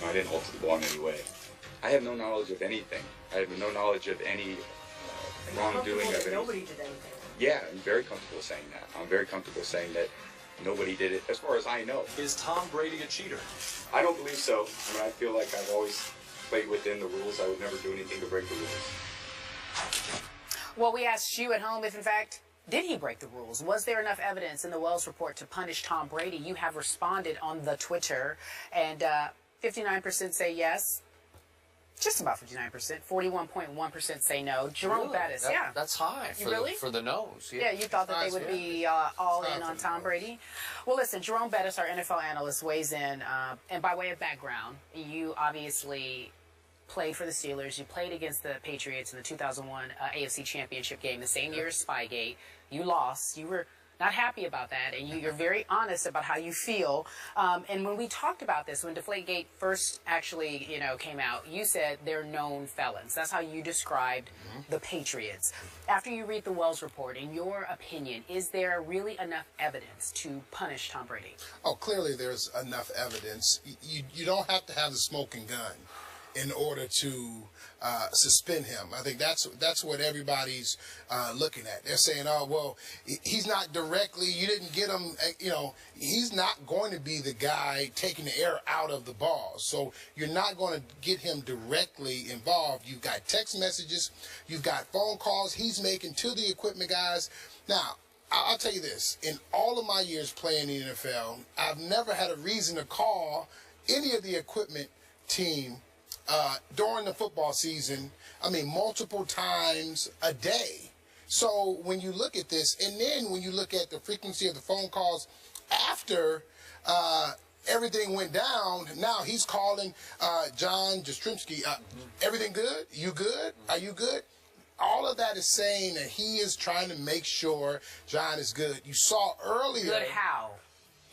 I didn't alter the ball in any way. I have no knowledge of anything. I have no knowledge of any wrongdoing of any. Nobody did anything. Yeah, I'm very comfortable saying that. I'm very comfortable saying that nobody did it, as far as I know. Is Tom Brady a cheater? I don't believe so. I mean, I feel like I've always played within the rules. I would never do anything to break the rules. Well, we asked you at home if, in fact, did he break the rules? Was there enough evidence in the Wells report to punish Tom Brady? You have responded on the Twitter, and 59% say yes. Just about 59%. 41.1% say no. Jerome Really? Bettis, yeah. That's high for the no's. Yeah, you thought that they would be all in on Tom Brady? Well, listen, Jerome Bettis, our NFL analyst, weighs in. And by way of background, you obviously played for the Steelers. You played against the Patriots in the 2001 AFC Championship game, the same year as Spygate. You lost. You were not happy about that, and you're very honest about how you feel. And when we talked about this, when Deflategate first actually, came out, you said they're known felons. That's how you described the Patriots. After you read the Wells report, in your opinion, is there really enough evidence to punish Tom Brady? Oh, clearly there's enough evidence. You don't have to have the smoking gun in order to suspend him. I think that's what everybody's looking at. They're saying, oh, well, he's not directly, you didn't get him, he's not going to be the guy taking the air out of the ball. So you're not going to get him directly involved. You've got text messages, you've got phone calls he's making to the equipment guys. Now, I'll tell you this, in all of my years playing in the NFL, I've never had a reason to call any of the equipment team during the football season, multiple times a day. So when you look at this, and then when you look at the frequency of the phone calls after everything went down, now he's calling John Jastrzemski, everything good? You good? Are you good? All of that is saying that he is trying to make sure John is good. You saw earlier. Good how?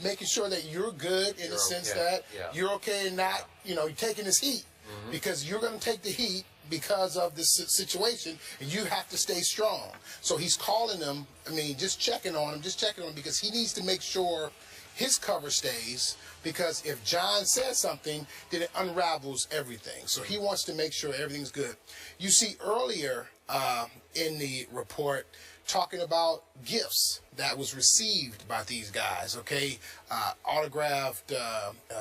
Making sure that you're good in the sense that you're okay and not, you're taking his heat. Because you're going to take the heat because of this situation, and you have to stay strong. So he's calling them, just checking on him because he needs to make sure his cover stays, because if John says something, then it unravels everything. So he wants to make sure everything's good. You see earlier in the report talking about gifts that was received by these guys, okay? Autographed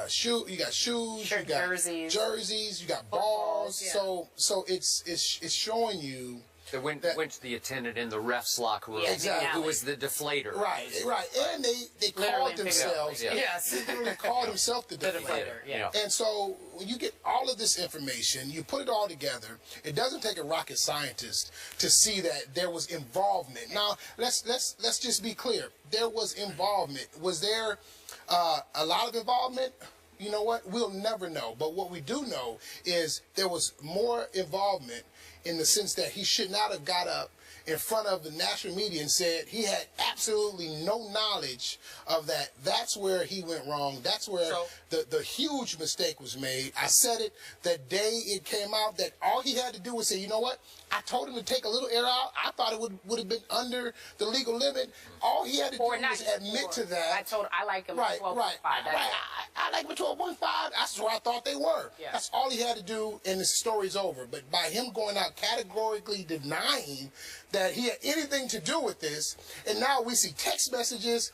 shoe, you got shoes, you got jerseys, you got balls. Yeah. So it's showing you that went to the attendant in the ref's locker room. Exactly. Who was the deflator. Right. And they called themselves. Yes. They called themselves the deflator. Yeah. And so when you get all of this information, you put it all together, it doesn't take a rocket scientist to see that there was involvement. Now, let's just be clear. There was involvement. Was there a lot of involvement? You know what? We'll never know. But what we do know is there was more involvement in the sense that he should not have got up in front of the national media and said he had absolutely no knowledge of that. That's where he went wrong. That's where the huge mistake was made. I said it the day it came out that all he had to do was say, you know what? I told him to take a little air out. I thought it would have been under the legal limit. All he had to do was admit to that. I like him at 12.5. I like him at 12.5. That's where I thought they were. Yeah. That's all he had to do, and the story's over. But by him going out categorically denying that he had anything to do with this, and now we see text messages,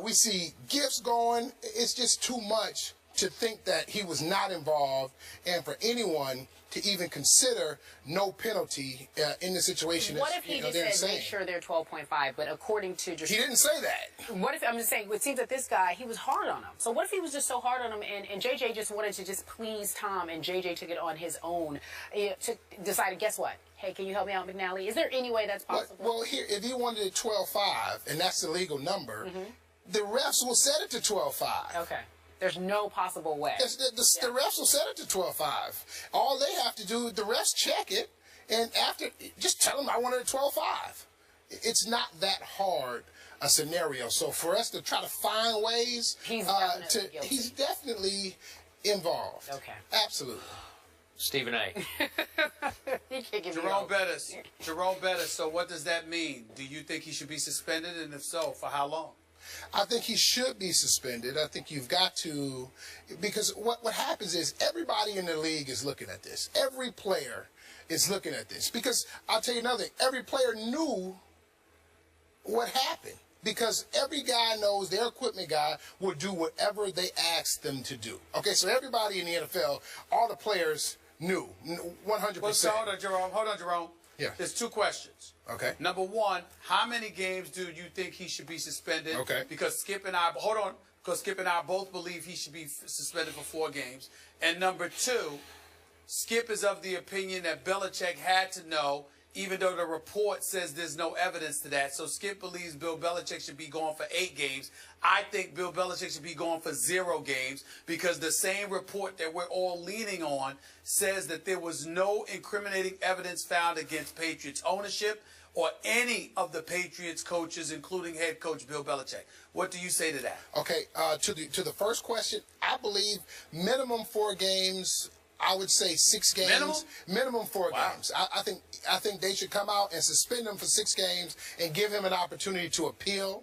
we see gifts going. It's just too much to think that he was not involved, and for anyone to even consider no penalty in the situation. What if he just said, make sure they're 12.5, but according to just... He didn't say that. What if, I'm just saying, it seems that this guy, he was hard on him. So what if he was just so hard on him, and JJ just wanted to just please Tom, and JJ took it on his own, decided, guess what? Hey, can you help me out, McNally? Is there any way that's possible? Well, here, if he wanted it 12.5, and that's the legal number, the refs will set it to 12.5. Okay. There's no possible way. The refs will set it to 12.5. All they have to do, the refs check it, and after, just tell them I want it at 12.5. It's not that hard a scenario. So for us to try to find ways, he's definitely involved. Okay. Absolutely. Stephen A. Jerome Bettis. So what does that mean? Do you think he should be suspended, and if so, for how long? I think he should be suspended. I think you've got to, because what happens is everybody in the league is looking at this. Every player is looking at this. Because I'll tell you another thing, every player knew what happened. Because every guy knows their equipment guy will do whatever they ask them to do. Okay, so everybody in the NFL, all the players knew, 100%. Well, so hold on, Jerome. Yeah. There's two questions. Okay. Number one, how many games do you think he should be suspended? Okay. Because Skip and I both believe he should be suspended for 4 games. And number two, Skip is of the opinion that Belichick had to know, even though the report says there's no evidence to that. So Skip believes Bill Belichick should be going for 8 games. I think Bill Belichick should be going for 0 games because the same report that we're all leaning on says that there was no incriminating evidence found against Patriots ownership or any of the Patriots coaches, including head coach Bill Belichick. What do you say to that? Okay, to the first question, I believe minimum 4 games. I would say 6 games. Minimum 4 games. I think they should come out and suspend him for 6 games and give him an opportunity to appeal.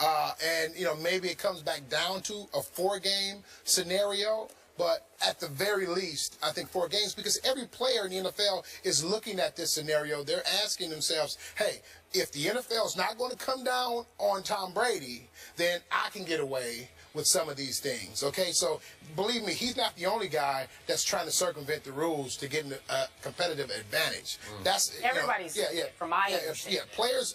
And maybe it comes back down to a 4-game scenario. But at the very least, I think 4 games, because every player in the NFL is looking at this scenario. They're asking themselves, hey, if the NFL is not going to come down on Tom Brady, then I can get away with some of these things. Okay, so believe me, he's not the only guy that's trying to circumvent the rules to get a competitive advantage. That's everybody's from my understanding. Players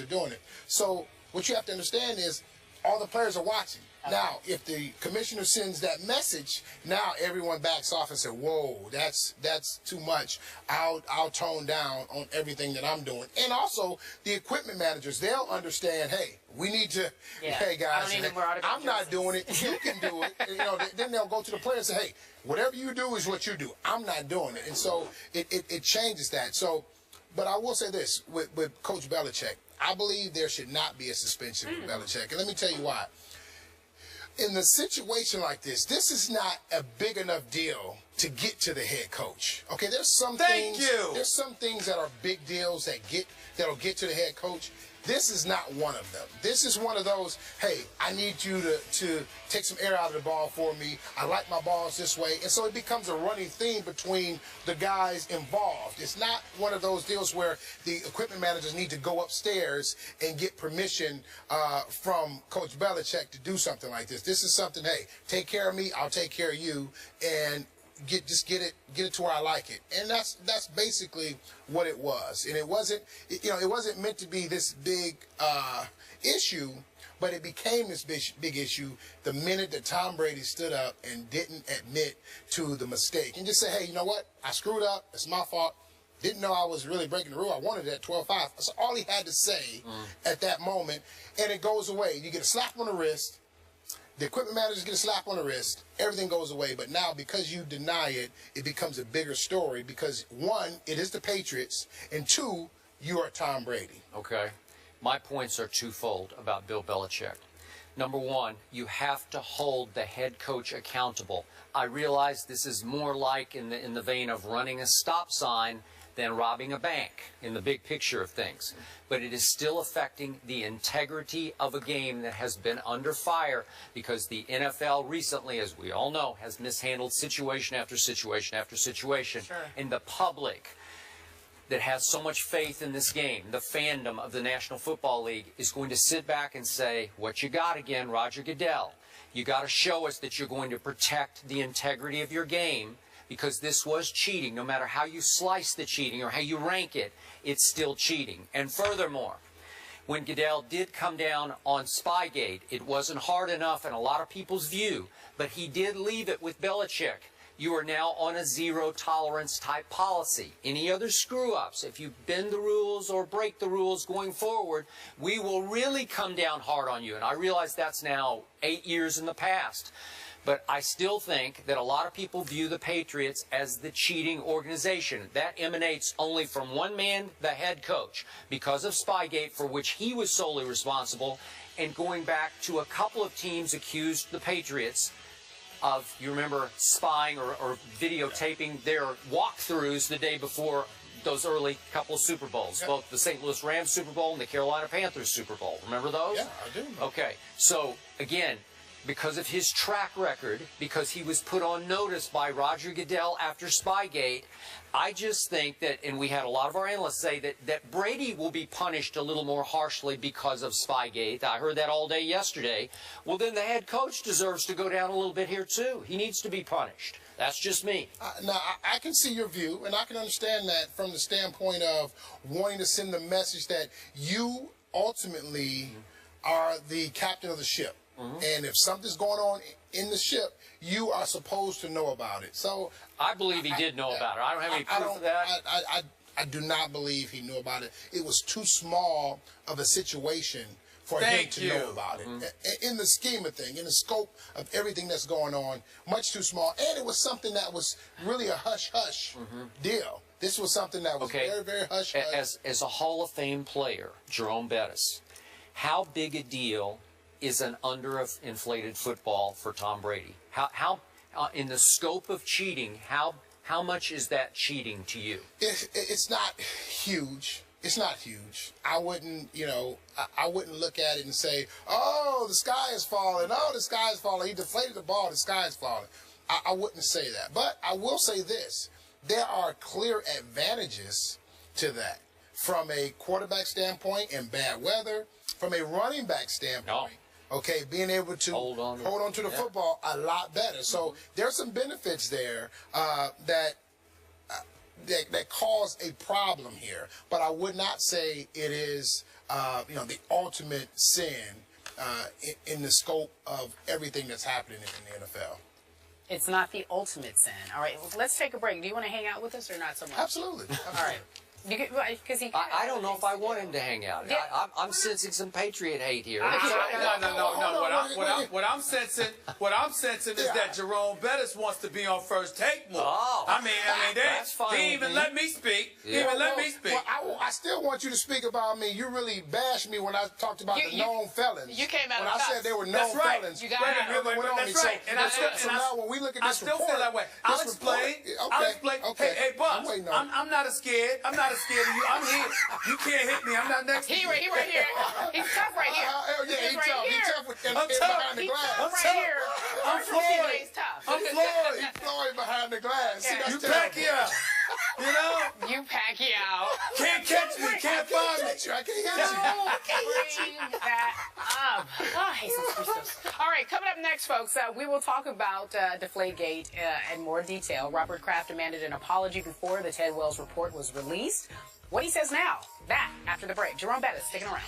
are doing it. So what you have to understand is all the players are watching. Okay. Now, if the commissioner sends that message, now everyone backs off and says, "Whoa, that's too much. I'll tone down on everything that I'm doing." And also, the equipment managers, they'll understand. Hey, we need to. Hey guys, I'm not doing it. You can do it. And, then they'll go to the player and say, "Hey, whatever you do is what you do. I'm not doing it." And so it changes that. So, but I will say this with Coach Belichick, I believe there should not be a suspension with Belichick, and let me tell you why. In the situation like this is not a big enough deal to get to the head coach. Okay, there's some things that are big deals that'll get to the head coach. This is not one of them. This is one of those, hey, I need you to take some air out of the ball for me. I like my balls this way. And so it becomes a running theme between the guys involved. It's not one of those deals where the equipment managers need to go upstairs and get permission from Coach Belichick to do something like this. This is something, hey, take care of me, I'll take care of you, and get it to where I like it. And that's basically what it was. And it wasn't meant to be this big issue, but it became this big issue the minute that Tom Brady stood up and didn't admit to the mistake and just say, hey, you know what? I screwed up. It's my fault. Didn't know I was really breaking the rule. I wanted it at 12-5. That's all he had to say at that moment, and it goes away. You get a slap on the wrist. The equipment managers get a slap on the wrist. Everything goes away. But now, because you deny it, it becomes a bigger story because, 1, it is the Patriots, and 2, you are Tom Brady. Okay. My points are twofold about Bill Belichick. Number 1, you have to hold the head coach accountable. I realize this is more like in the vein of running a stop sign than robbing a bank in the big picture of things. But it is still affecting the integrity of a game that has been under fire because the NFL recently, as we all know, has mishandled situation after situation after situation. Sure. And the public that has so much faith in this game, the fandom of the National Football League, is going to sit back and say, what you got again, Roger Goodell? You got to show us that you're going to protect the integrity of your game, because this was cheating. No matter how you slice the cheating or how you rank it, it's still cheating. And furthermore, when Goodell did come down on Spygate, it wasn't hard enough in a lot of people's view, but he did leave it with Belichick. You are now on a zero-tolerance type policy. Any other screw-ups, if you bend the rules or break the rules going forward, we will really come down hard on you. And I realize that's now 8 years in the past. But I still think that a lot of people view the Patriots as the cheating organization. That emanates only from one man, the head coach, because of Spygate, for which he was solely responsible, and going back to a couple of teams accused the Patriots of, you remember, spying or videotaping their walkthroughs the day before those early couple of Super Bowls, both the St. Louis Rams Super Bowl and the Carolina Panthers Super Bowl. Remember those? Yeah, I do. Okay, so again, because of his track record, because he was put on notice by Roger Goodell after Spygate, I just think that, and we had a lot of our analysts say that Brady will be punished a little more harshly because of Spygate. I heard that all day yesterday. Well, then the head coach deserves to go down a little bit here, too. He needs to be punished. That's just me. Now, I can see your view, and I can understand that from the standpoint of wanting to send the message that you ultimately are the captain of the ship. And if something's going on in the ship, you are supposed to know about it. So I believe he did know about it. I don't have any proof of that. I do not believe he knew about it. It was too small of a situation for him to know about it. In the scheme of things, in the scope of everything that's going on, much too small. And it was something that was really a hush-hush deal. This was something that was very, very hush-hush. As a Hall of Fame player, Jerome Bettis, how big a deal is an underinflated football for Tom Brady? How in the scope of cheating, how much is that cheating to you? It's not huge. It's not huge. I wouldn't, I wouldn't look at it and say, oh, the sky is falling. Oh, the sky is falling. He deflated the ball. The sky is falling. I wouldn't say that. But I will say this. There are clear advantages to that from a quarterback standpoint in bad weather, from a running back standpoint. Okay, being able to hold on to the football a lot better. So there's some benefits there that cause a problem here. But I would not say it is the ultimate sin in the scope of everything that's happening in the NFL. It's not the ultimate sin. All right, let's take a break. Do you want to hang out with us or not so much? Absolutely. All right. Because I don't know if I want him to hang out. Yeah. I'm sensing some Patriot hate here. No. What I'm sensing is that Jerome Bettis wants to be on First Take more. Oh, I mean, that's fine. he even let me speak. Well, I still want you to speak about me. You really bashed me when I talked about the known felons. You came out when of I said they were known felons. You got That's right. And so now when we look at this report, I still feel that way. I'll explain. Okay. Hey, Bucks, I'm not scared. I'm not scared of you. I'm here. You can't hit me. I'm not next to you. He right here. He's tough right here. He's right tough. here. He's tough I'm tough. behind the glass. I'm right here. I'm Floyd. He's tough. I'm Floyd. He's Floyd behind the glass. See, that's You terrible. Pacquiao. You Pacquiao. Can't catch me. Can't find me. I can't hit you. Bring that up. Oh, Jesus Christos. All right, coming up next, folks, we will talk about Deflategate in more detail. Robert Kraft demanded an apology before the Ted Wells report was released. What he says now, that after the break. Jerome Bettis, sticking around.